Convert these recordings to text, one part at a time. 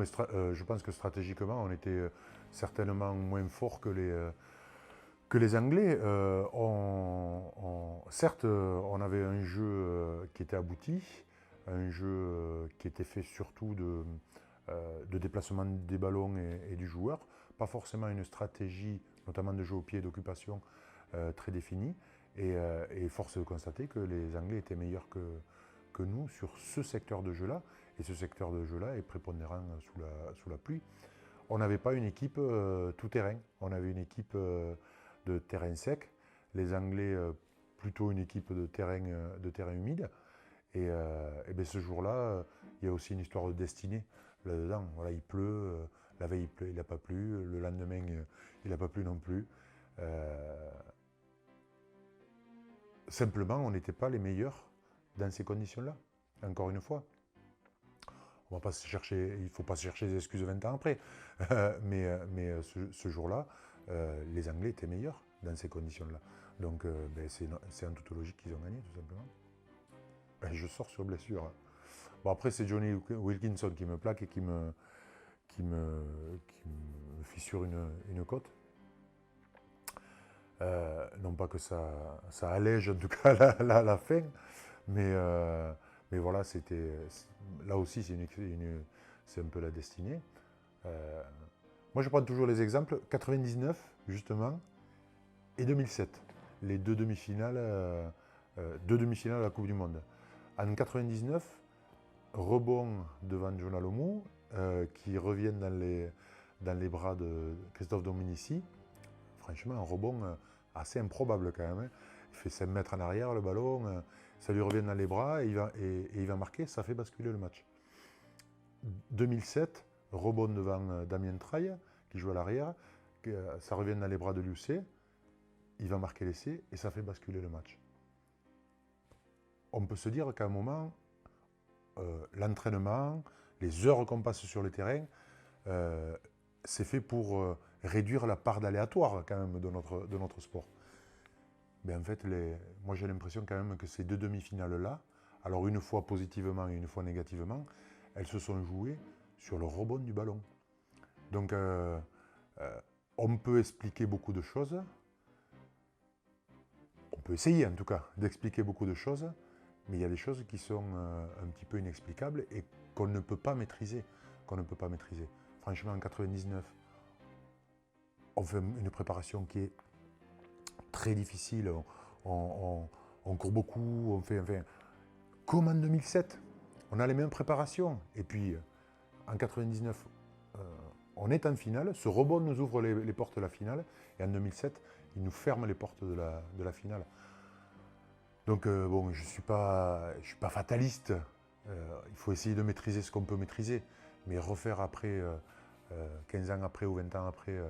mais je pense que stratégiquement, on était certainement moins fort que les Anglais. Certes, on avait un jeu qui était abouti, un jeu qui était fait surtout de déplacement des ballons et du joueur, pas forcément une stratégie, notamment de jeu au pied et d'occupation, très définie. Et force de constater que les Anglais étaient meilleurs que nous sur ce secteur de jeu-là. Et ce secteur de jeu-là est prépondérant sous la pluie. On n'avait pas une équipe tout-terrain. On avait une équipe de terrain sec. Les Anglais, plutôt une équipe de terrain humide. Et bien ce jour-là, il y a aussi une histoire de destinée là-dedans. Voilà, il pleut, la veille il pleut, il n'a pas plu, le lendemain il n'a pas plu non plus. Simplement, on n'était pas les meilleurs dans ces conditions-là, encore une fois. On va pas se chercher, il ne faut pas se chercher des excuses 20 ans après. Mais ce jour-là, les Anglais étaient meilleurs dans ces conditions-là. Donc ben, c'est en toute logique qu'ils ont gagné, tout simplement. Ben, je sors sur blessure. Bon, après, c'est Johnny Wilkinson qui me plaque et qui me fissure une côte. Non pas que ça allège en tout cas la fin, mais voilà, là aussi c'est un peu la destinée. Moi je prends toujours les exemples 99 justement et 2007, les deux demi-finales à la Coupe du Monde. En 99, rebond devant John Alomou, qui revient dans les bras de Christophe Dominici. Franchement, un rebond assez improbable quand même. Hein. Il fait 5 mètres en arrière, le ballon, ça lui revient dans les bras et il va marquer, ça fait basculer le match. 2007, rebond devant Damien Traille, qui joue à l'arrière, ça revient dans les bras de Lucé, il va marquer l'essai et ça fait basculer le match. On peut se dire qu'à un moment, l'entraînement, les heures qu'on passe sur le terrain, c'est fait pour réduire la part d'aléatoire quand même de notre sport. Mais en fait, moi j'ai l'impression quand même que ces deux demi-finales-là, alors une fois positivement et une fois négativement, elles se sont jouées sur le rebond du ballon. Donc on peut expliquer beaucoup de choses, on peut essayer en tout cas d'expliquer beaucoup de choses, mais il y a des choses qui sont un petit peu inexplicables et qu'on ne peut pas maîtriser. Franchement, en 99, on fait une préparation qui est très difficile, on court beaucoup, on fait... Enfin, comme en 2007, on a les mêmes préparations. Et puis, en 99, on est en finale, ce rebond nous ouvre les portes de la finale, et en 2007, il nous ferme les portes de la finale. Donc, bon, je ne suis pas fataliste. Il faut essayer de maîtriser ce qu'on peut maîtriser, mais refaire après, 15 ans après ou 20 ans après,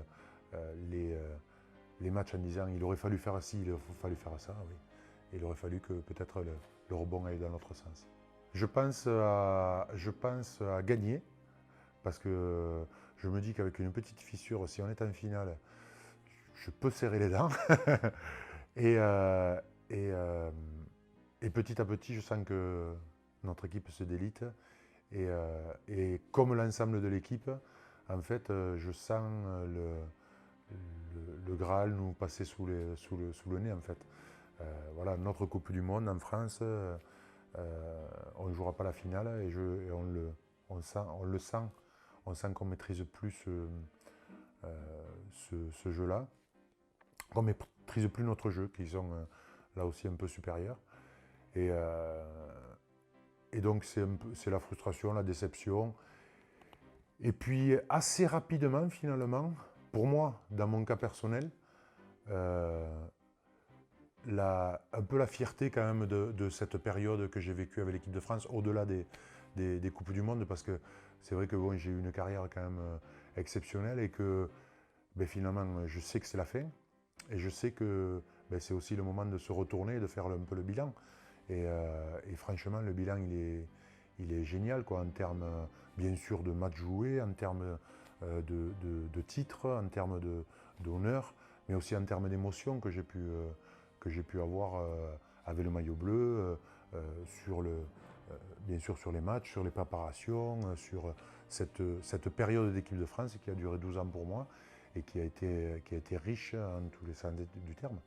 les matchs en disant il aurait fallu faire ci, il aurait fallu faire ça, oui. Et il aurait fallu que peut-être le rebond aille dans l'autre sens. Je pense à gagner, parce que je me dis qu'avec une petite fissure, si on est en finale, je peux serrer les dents. et, euh, et, euh, et petit à petit, je sens que notre équipe se délite. Et comme l'ensemble de l'équipe, en fait, je sens le Graal nous passer sous le nez, en fait. Voilà, notre Coupe du Monde en France, on ne jouera pas la finale et on sent qu'on maîtrise plus ce jeu-là, qu'on maîtrise plus notre jeu, qui sont là aussi un peu supérieurs. Et donc c'est la frustration, la déception. Et puis assez rapidement finalement, pour moi, dans mon cas personnel, un peu la fierté quand même de cette période que j'ai vécue avec l'équipe de France, au-delà des Coupes du Monde, parce que c'est vrai que bon, j'ai eu une carrière quand même exceptionnelle et que ben, finalement je sais que c'est la fin et je sais que ben, c'est aussi le moment de se retourner et de faire un peu le bilan. Et franchement, le bilan il est génial quoi, en termes bien sûr de matchs joués, en termes de titres, en termes d'honneur, mais aussi en termes d'émotions que j'ai pu avoir avec le maillot bleu, bien sûr sur les matchs, sur les préparations, sur cette période d'équipe de France qui a duré 12 ans pour moi et qui a été riche en tous les sens du terme.